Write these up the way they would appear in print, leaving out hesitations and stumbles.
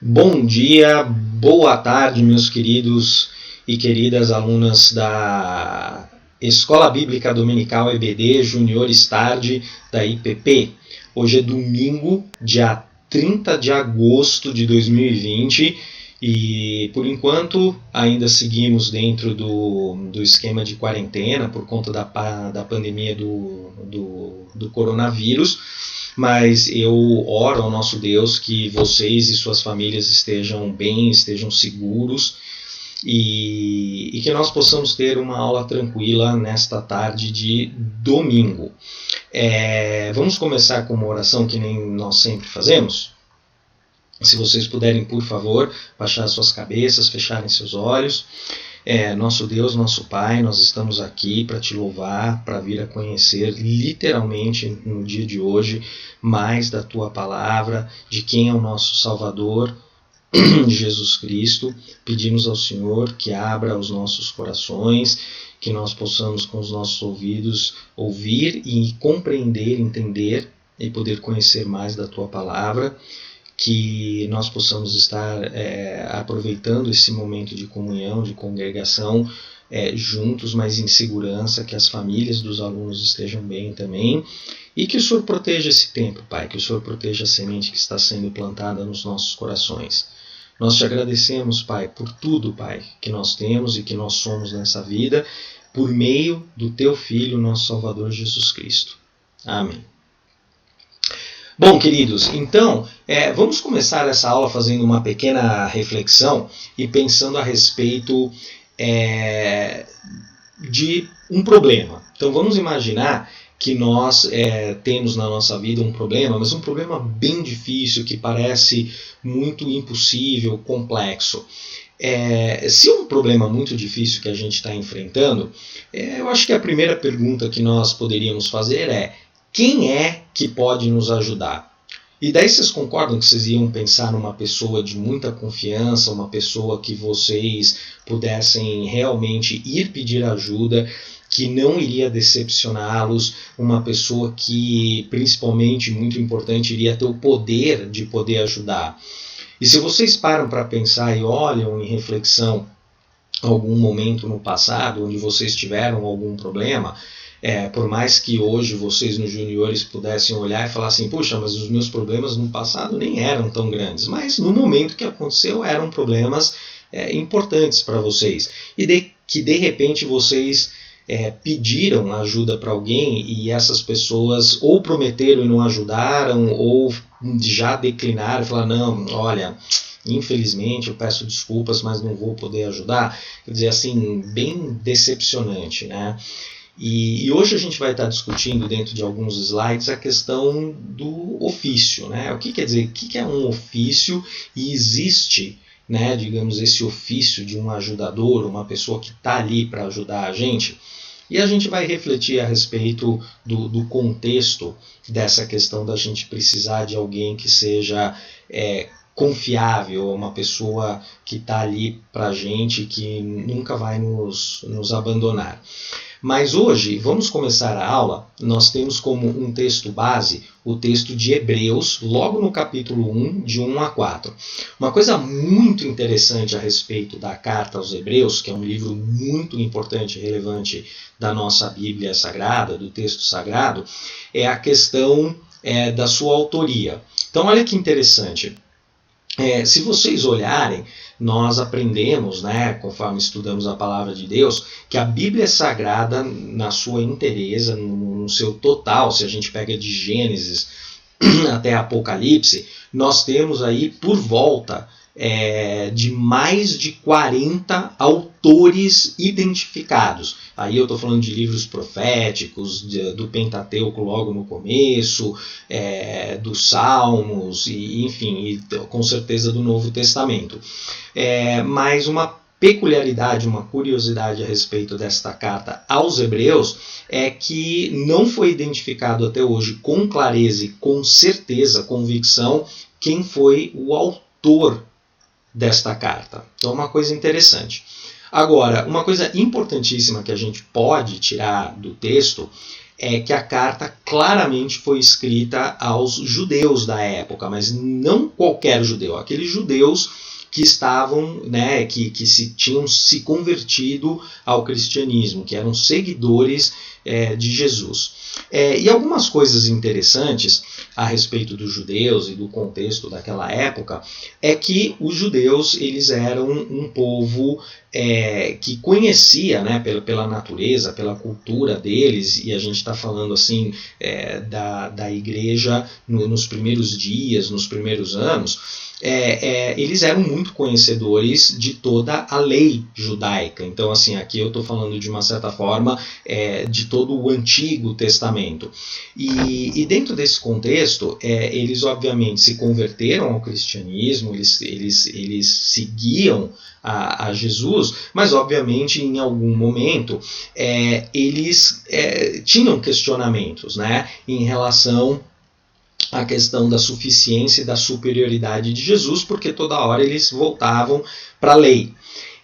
Bom dia, boa tarde, meus queridos e queridas alunas da Escola Bíblica Dominical EBD Juniores Tarde da IPP. Hoje é domingo, dia 30 de agosto de 2020 e, por enquanto, ainda seguimos dentro do esquema de quarentena por conta da pandemia do coronavírus. Mas eu oro ao nosso Deus que vocês e suas famílias estejam bem, estejam seguros e que nós possamos ter uma aula tranquila nesta tarde de domingo. Vamos começar com uma oração que nem nós sempre fazemos? Se vocês puderem, por favor, baixar suas cabeças, fecharem seus olhos. Nosso Deus, nosso Pai, nós estamos aqui para te louvar, para vir a conhecer literalmente no dia de hoje mais da tua palavra, de quem é o nosso Salvador, Jesus Cristo. Pedimos ao Senhor que abra os nossos corações, que nós possamos com os nossos ouvidos ouvir e compreender, entender e poder conhecer mais da tua palavra. Que nós possamos estar aproveitando esse momento de comunhão, de congregação, juntos, mas em segurança, que as famílias dos alunos estejam bem também, e que o Senhor proteja esse tempo, Pai, que o Senhor proteja a semente que está sendo plantada nos nossos corações. Nós te agradecemos, Pai, por tudo, Pai, que nós temos e que nós somos nessa vida, por meio do Teu Filho, nosso Salvador Jesus Cristo. Amém. Bom, queridos, então, vamos começar essa aula fazendo uma pequena reflexão e pensando a respeito de um problema. Então, vamos imaginar que nós temos na nossa vida um problema, mas um problema bem difícil, que parece muito impossível, complexo. Se é um problema muito difícil que a gente está enfrentando, eu acho que a primeira pergunta que nós poderíamos fazer é: quem é que pode nos ajudar? E daí vocês concordam que vocês iam pensar numa pessoa de muita confiança, uma pessoa que vocês pudessem realmente ir pedir ajuda, que não iria decepcioná-los, uma pessoa que, principalmente, muito importante, iria ter o poder de poder ajudar. E se vocês param para pensar e olham em reflexão algum momento no passado onde vocês tiveram algum problema, por mais que hoje vocês nos juniores pudessem olhar e falar assim: puxa, mas os meus problemas no passado nem eram tão grandes, mas no momento que aconteceu eram problemas importantes para vocês, e que de repente vocês pediram ajuda para alguém e essas pessoas ou prometeram e não ajudaram, ou já declinaram e falaram: não, olha, infelizmente eu peço desculpas, mas não vou poder ajudar. Quer dizer, assim, bem decepcionante, né? E hoje a gente vai estar discutindo dentro de alguns slides a questão do ofício, né? O que quer dizer? O que é um ofício? E existe, né, digamos, esse ofício de um ajudador, uma pessoa que está ali para ajudar a gente? E a gente vai refletir a respeito do contexto dessa questão da gente precisar de alguém que seja confiável, uma pessoa que está ali para a gente, que nunca vai nos abandonar. Mas hoje, vamos começar a aula, nós temos como um texto base o texto de Hebreus, logo no capítulo 1, de 1 a 4. Uma coisa muito interessante a respeito da carta aos Hebreus, que é um livro muito importante e relevante da nossa Bíblia Sagrada, do texto sagrado, é a questão da sua autoria. Então, olha que interessante. Se vocês olharem, nós aprendemos, né, conforme estudamos a palavra de Deus, que a Bíblia Sagrada, na sua inteireza, no seu total, se a gente pega de Gênesis até Apocalipse, nós temos aí por volta de mais de 40 autores identificados. Aí eu estou falando de livros proféticos, do Pentateuco logo no começo, dos Salmos, e, enfim, e com certeza do Novo Testamento. Mas uma peculiaridade, uma curiosidade a respeito desta carta aos Hebreus é que não foi identificado até hoje com clareza e com certeza, convicção, quem foi o autor desta carta. Então, uma coisa interessante. Agora, uma coisa importantíssima que a gente pode tirar do texto é que a carta claramente foi escrita aos judeus da época, mas não qualquer judeu, aqueles judeus que estavam, né, que tinham se convertido ao cristianismo, que eram seguidores de Jesus. E algumas coisas interessantes a respeito dos judeus e do contexto daquela época é que os judeus eles eram um povo que conhecia, né, pela natureza, pela cultura deles, e a gente está falando assim da igreja nos primeiros dias, nos primeiros anos. Eles eram muito conhecedores de toda a lei judaica. Então, assim, aqui eu estou falando de uma certa forma de todo o Antigo Testamento. E dentro desse contexto, eles obviamente se converteram ao cristianismo, eles seguiam a Jesus, mas obviamente em algum momento eles tinham questionamentos, né, em relação a questão da suficiência e da superioridade de Jesus, porque toda hora eles voltavam para a lei.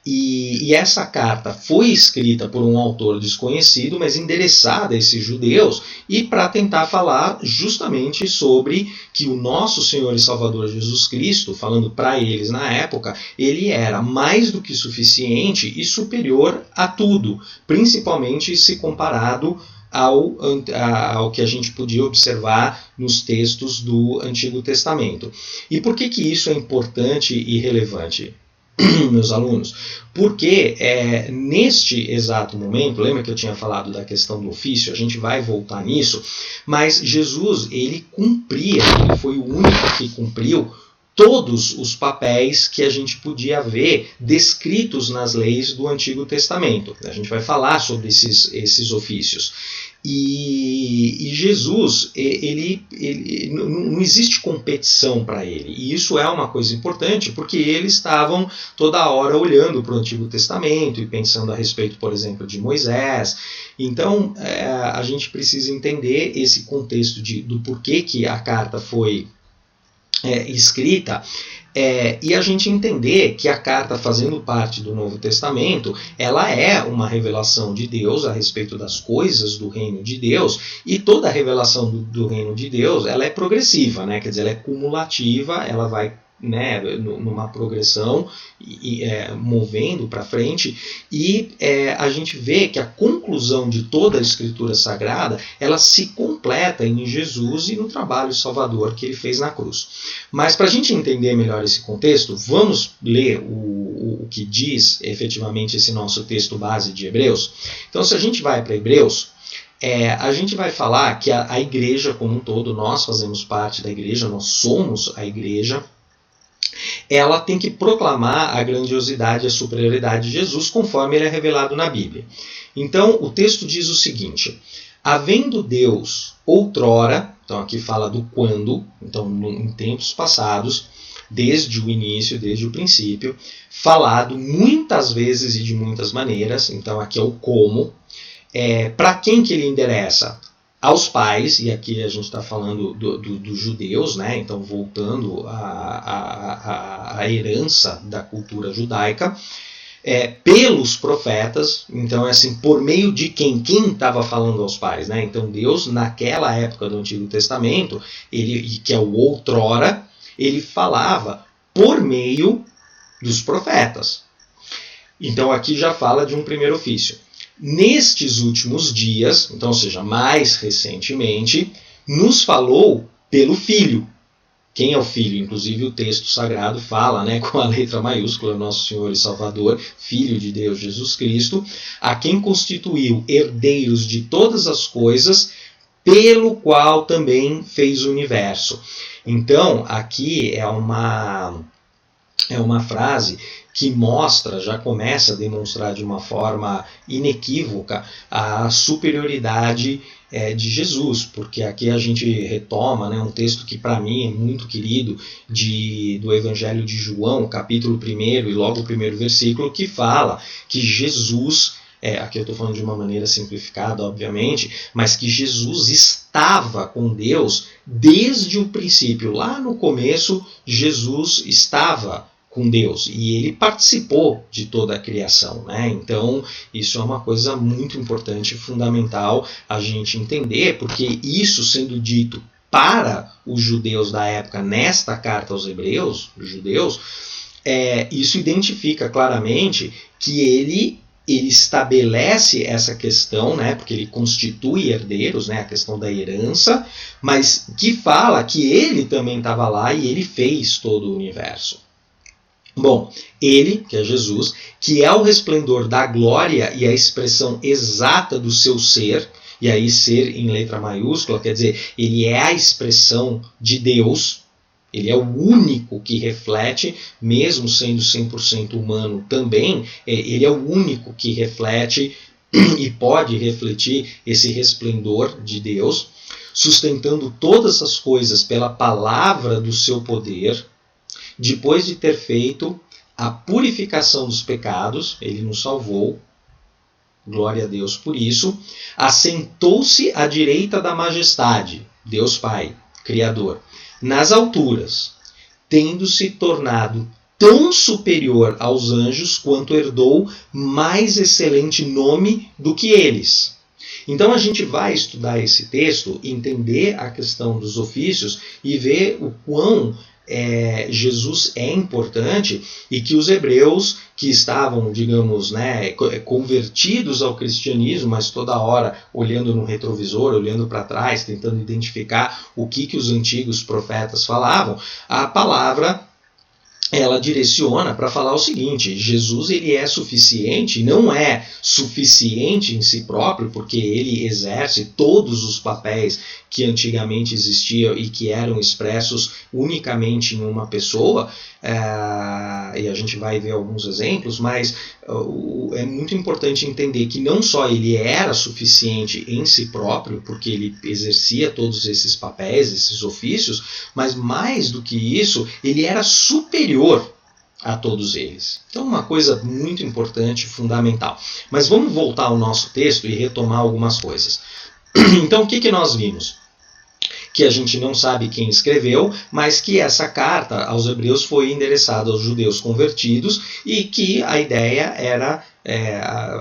E essa carta foi escrita por um autor desconhecido, mas endereçada a esses judeus, e para tentar falar justamente sobre que o nosso Senhor e Salvador Jesus Cristo, falando para eles na época, ele era mais do que suficiente e superior a tudo, principalmente se comparado ao que a gente podia observar nos textos do Antigo Testamento. E por que isso é importante e relevante, meus alunos? Porque neste exato momento, lembra que eu tinha falado da questão do ofício? A gente vai voltar nisso, mas Jesus, ele foi o único que cumpriu todos os papéis que a gente podia ver descritos nas leis do Antigo Testamento. A gente vai falar sobre esses ofícios. E Jesus, não existe competição para ele. E isso é uma coisa importante, porque eles estavam toda hora olhando para o Antigo Testamento e pensando a respeito, por exemplo, de Moisés. Então, a gente precisa entender esse contexto do porquê que a carta foi escrita, e a gente entender que a carta, fazendo parte do Novo Testamento, ela é uma revelação de Deus a respeito das coisas do reino de Deus, e toda a revelação do reino de Deus ela é progressiva, né? Quer dizer, ela é cumulativa, ela vai, né, numa progressão movendo para frente, e a gente vê que a conclusão de toda a Escritura Sagrada ela se completa em Jesus e no trabalho salvador que ele fez na cruz. Mas para a gente entender melhor esse contexto, vamos ler o que diz efetivamente esse nosso texto base de Hebreus. Então, se a gente vai para Hebreus, a gente vai falar que a igreja como um todo, nós fazemos parte da igreja, nós somos a igreja, ela tem que proclamar a grandiosidade e a superioridade de Jesus conforme ele é revelado na Bíblia. Então, o texto diz o seguinte: havendo Deus outrora, então aqui fala do quando, então em tempos passados, desde o início, desde o princípio, falado muitas vezes e de muitas maneiras, então aqui é o como, para quem que ele endereça? Aos pais, e aqui a gente está falando dos judeus, né? Então voltando à herança da cultura judaica, pelos profetas, então assim, por meio de quem estava falando aos pais, né? Então Deus, naquela época do Antigo Testamento, que é o outrora, ele falava por meio dos profetas. Então aqui já fala de um primeiro ofício. Nestes últimos dias, então, ou seja, mais recentemente, nos falou pelo Filho. Quem é o Filho? Inclusive o texto sagrado fala, né, com a letra maiúscula, Nosso Senhor e Salvador, Filho de Deus Jesus Cristo, a quem constituiu herdeiros de todas as coisas, pelo qual também fez o universo. Então, aqui é uma frase que mostra, já começa a demonstrar de uma forma inequívoca a superioridade de Jesus, porque aqui a gente retoma, né, um texto que para mim é muito querido do Evangelho de João, capítulo 1 e logo o primeiro versículo, que fala que Jesus, aqui eu estou falando de uma maneira simplificada, obviamente, mas que Jesus estava com Deus desde o princípio. Lá no começo, Jesus estava com Deus, e ele participou de toda a criação, né? Então isso é uma coisa muito importante, fundamental a gente entender, porque isso sendo dito para os judeus da época nesta carta aos hebreus, os judeus, isso identifica claramente que ele estabelece essa questão, né, porque ele constitui herdeiros, né, a questão da herança, mas que fala que ele também estava lá e ele fez todo o universo. Bom, ele, que é Jesus, que é o resplendor da glória e a expressão exata do seu ser, e aí ser em letra maiúscula, quer dizer, ele é a expressão de Deus, ele é o único que reflete, mesmo sendo 100% humano também, ele é o único que reflete e pode refletir esse resplendor de Deus, sustentando todas as coisas pela palavra do seu poder. Depois de ter feito a purificação dos pecados, ele nos salvou, glória a Deus por isso, assentou-se à direita da majestade, Deus Pai, Criador, nas alturas, tendo se tornado tão superior aos anjos quanto herdou mais excelente nome do que eles. Então a gente vai estudar esse texto, entender a questão dos ofícios e ver o quão Jesus é importante, e que os hebreus que estavam, digamos, né, convertidos ao cristianismo, mas toda hora olhando no retrovisor, olhando para trás, tentando identificar o que os antigos profetas falavam, a palavra ela direciona para falar o seguinte: Jesus ele é suficiente, não é suficiente em si próprio, porque ele exerce todos os papéis que antigamente existiam e que eram expressos unicamente em uma pessoa, e a gente vai ver alguns exemplos, mas é muito importante entender que não só ele era suficiente em si próprio, porque ele exercia todos esses papéis, esses ofícios, mas mais do que isso, ele era superior a todos eles. Então, uma coisa muito importante, fundamental. Mas vamos voltar ao nosso texto e retomar algumas coisas. Então, o que nós vimos? Que a gente não sabe quem escreveu, mas que essa carta aos hebreus foi endereçada aos judeus convertidos e que a ideia era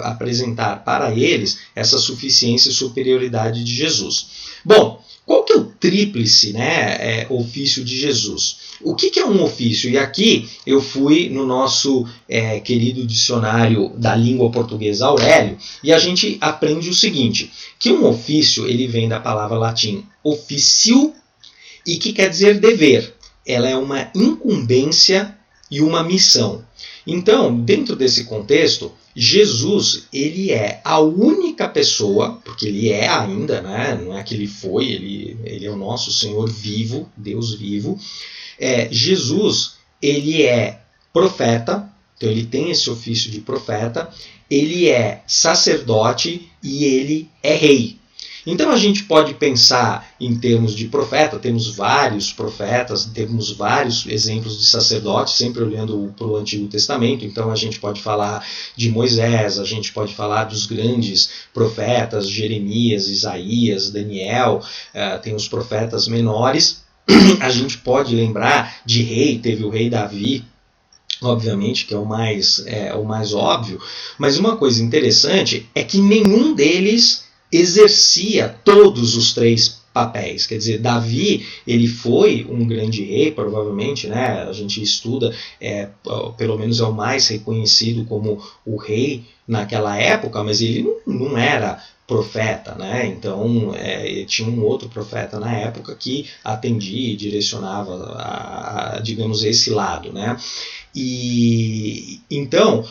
apresentar para eles essa suficiência e superioridade de Jesus. Bom, qual que é o tríplice, né, ofício de Jesus? O que é um ofício? E aqui eu fui no nosso querido dicionário da língua portuguesa Aurélio, e a gente aprende o seguinte, que um ofício ele vem da palavra latim officio, e que quer dizer dever. Ela é uma incumbência e uma missão. Então, dentro desse contexto, Jesus ele é a única pessoa, porque ele é ainda, né? Não é que ele foi, ele é o nosso Senhor vivo, Deus vivo. Jesus ele é profeta, então ele tem esse ofício de profeta, ele é sacerdote e ele é rei. Então a gente pode pensar em termos de profeta, temos vários profetas, temos vários exemplos de sacerdotes, sempre olhando para o Antigo Testamento, então a gente pode falar de Moisés, a gente pode falar dos grandes profetas, Jeremias, Isaías, Daniel, tem os profetas menores, a gente pode lembrar de rei, teve o rei Davi, obviamente, que é o mais óbvio, mas uma coisa interessante é que nenhum deles exercia todos os três papéis. Quer dizer, Davi ele foi um grande rei, provavelmente, né? A gente estuda, pelo menos é o mais reconhecido como o rei naquela época, mas ele não era profeta, né? Então tinha um outro profeta na época que atendia e direcionava digamos, esse lado, né? E então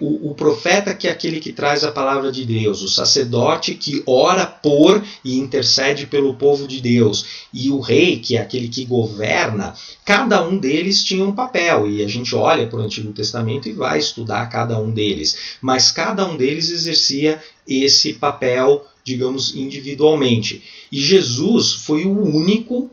o profeta que é aquele que traz a palavra de Deus, o sacerdote que ora por e intercede pelo povo de Deus, e o rei que é aquele que governa, cada um deles tinha um papel, e a gente olha para o Antigo Testamento e vai estudar cada um deles, mas cada um deles exercia esse papel, digamos, individualmente. E Jesus foi o único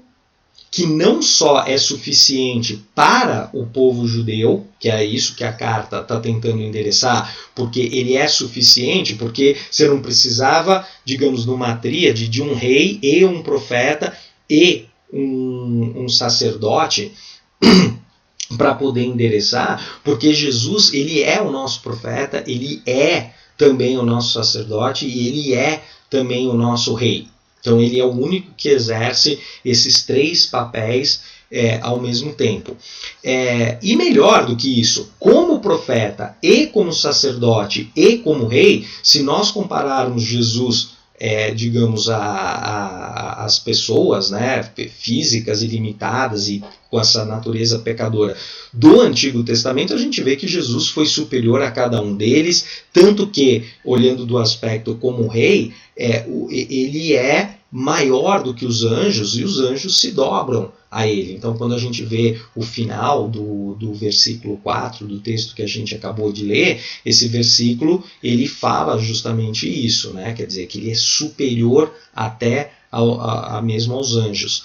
que não só é suficiente para o povo judeu, que é isso que a carta está tentando endereçar, porque ele é suficiente, porque você não precisava, digamos, numa tríade de um rei e um profeta e um sacerdote para poder endereçar, porque Jesus, ele é o nosso profeta, ele é também o nosso sacerdote e ele é também o nosso rei. Então ele é o único que exerce esses 3 papéis ao mesmo tempo. E melhor do que isso, como profeta e como sacerdote e como rei, se nós compararmos Jesus, digamos, as pessoas, né, físicas e limitadas e com essa natureza pecadora do Antigo Testamento, a gente vê que Jesus foi superior a cada um deles, tanto que, olhando do aspecto como rei, ele é maior do que os anjos, e os anjos se dobram a ele. Então, quando a gente vê o final do versículo 4 do texto que a gente acabou de ler, esse versículo ele fala justamente isso, né? Quer dizer, que ele é superior até mesmo aos anjos.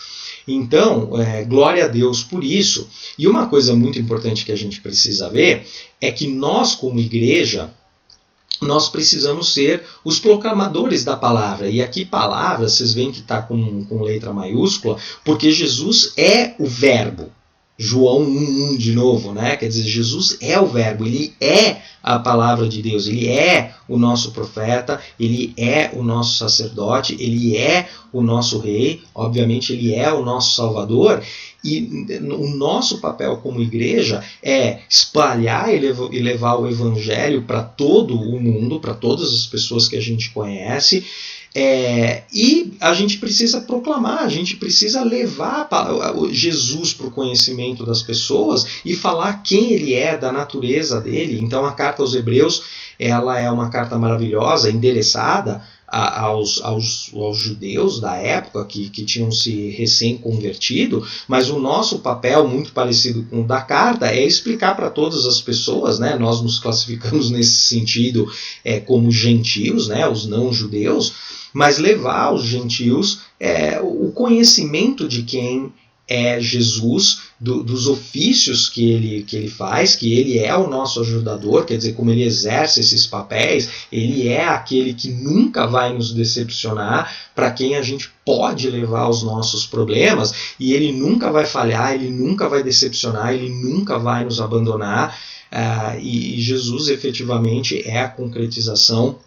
Então, glória a Deus por isso. E uma coisa muito importante que a gente precisa ver é que nós, como igreja, nós precisamos ser os proclamadores da palavra. E aqui palavra, vocês veem que está com letra maiúscula, porque Jesus é o verbo. João 1:1 de novo, né? Quer dizer, Jesus é o verbo, ele é a palavra de Deus, ele é o nosso profeta, ele é o nosso sacerdote, ele é o nosso rei, obviamente ele é o nosso salvador. E o nosso papel como igreja é espalhar e levar o evangelho para todo o mundo, para todas as pessoas que a gente conhece. E a gente precisa proclamar, a gente precisa levar Jesus para o conhecimento das pessoas e falar quem ele é, da natureza dele. Então a carta aos Hebreus, ela é uma carta maravilhosa, endereçada aos judeus da época que tinham se recém-convertido, mas o nosso papel, muito parecido com o da carta, é explicar para todas as pessoas, né? Nós nos classificamos nesse sentido como gentios, né? Os não-judeus, mas levar aos gentios o conhecimento de quem é Jesus, dos ofícios que ele faz, que ele é o nosso ajudador, quer dizer, como ele exerce esses papéis, ele é aquele que nunca vai nos decepcionar, para quem a gente pode levar os nossos problemas, e ele nunca vai falhar, ele nunca vai decepcionar, ele nunca vai nos abandonar, e Jesus efetivamente é a concretização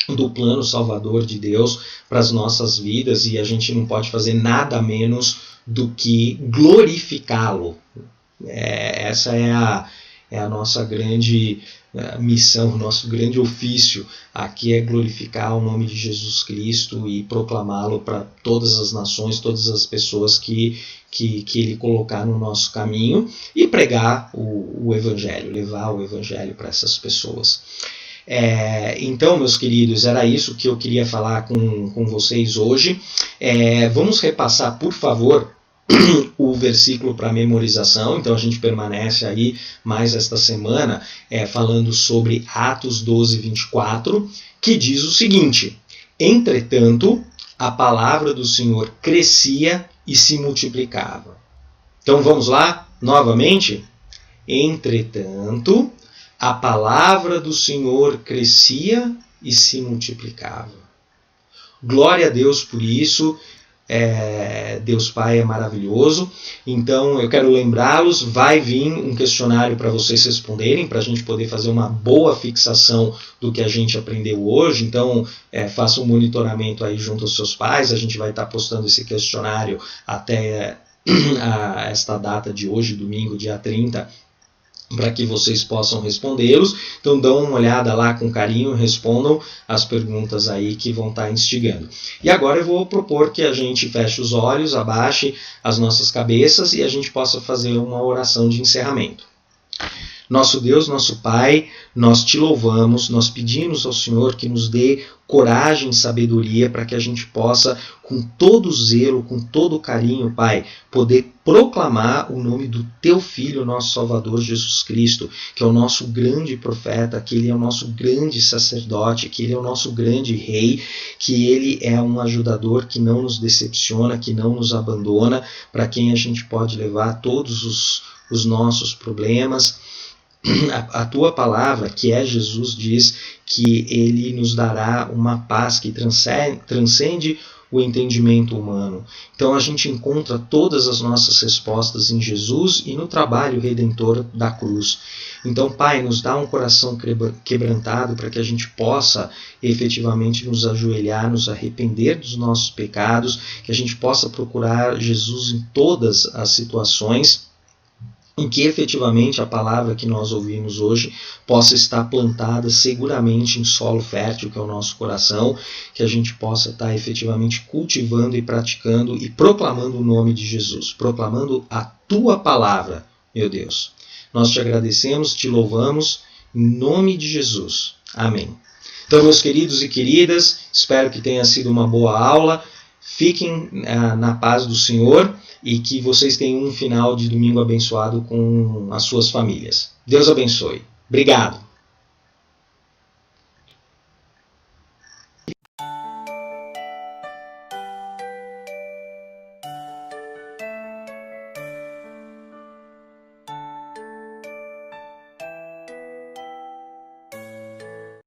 do plano salvador de Deus para as nossas vidas, e a gente não pode fazer nada menos do que glorificá-lo. Essa é a nossa grande missão, o nosso grande ofício aqui é glorificar o nome de Jesus Cristo e proclamá-lo para todas as nações, todas as pessoas que ele colocar no nosso caminho, e pregar o Evangelho, levar o Evangelho para essas pessoas. Então, meus queridos, era isso que eu queria falar com vocês hoje. Vamos repassar, por favor, o versículo para memorização. Então a gente permanece aí mais esta semana falando sobre Atos 12:24, que diz o seguinte: entretanto, a palavra do Senhor crescia e se multiplicava. Então vamos lá, novamente. Entretanto, a palavra do Senhor crescia e se multiplicava. Glória a Deus por isso. Deus Pai é maravilhoso. Então eu quero lembrá-los, vai vir um questionário para vocês responderem, para a gente poder fazer uma boa fixação do que a gente aprendeu hoje. Então faça um monitoramento aí junto aos seus pais. A gente vai estar postando esse questionário até esta data de hoje, domingo, dia 30, para que vocês possam respondê-los. Então dão uma olhada lá com carinho, respondam as perguntas aí que vão estar instigando. E agora eu vou propor que a gente feche os olhos, abaixe as nossas cabeças e a gente possa fazer uma oração de encerramento. Nosso Deus, nosso Pai, nós te louvamos, nós pedimos ao Senhor que nos dê coragem e sabedoria para que a gente possa, com todo zelo, com todo carinho, Pai, poder proclamar o nome do Teu Filho, nosso Salvador Jesus Cristo, que é o nosso grande profeta, que Ele é o nosso grande sacerdote, que Ele é o nosso grande rei, que Ele é um ajudador que não nos decepciona, que não nos abandona, para quem a gente pode levar todos os nossos problemas. A tua palavra, que é Jesus, diz que ele nos dará uma paz que transcende o entendimento humano. Então a gente encontra todas as nossas respostas em Jesus e no trabalho redentor da cruz. Então, Pai, nos dá um coração quebrantado para que a gente possa efetivamente nos ajoelhar, nos arrepender dos nossos pecados, que a gente possa procurar Jesus em todas as situações, em que efetivamente a palavra que nós ouvimos hoje possa estar plantada seguramente em solo fértil, que é o nosso coração, que a gente possa estar efetivamente cultivando e praticando e proclamando o nome de Jesus, proclamando a Tua palavra, meu Deus. Nós te agradecemos, te louvamos, em nome de Jesus. Amém. Então, meus queridos e queridas, espero que tenha sido uma boa aula. Fiquem na paz do Senhor e que vocês tenham um final de domingo abençoado com as suas famílias. Deus abençoe. Obrigado.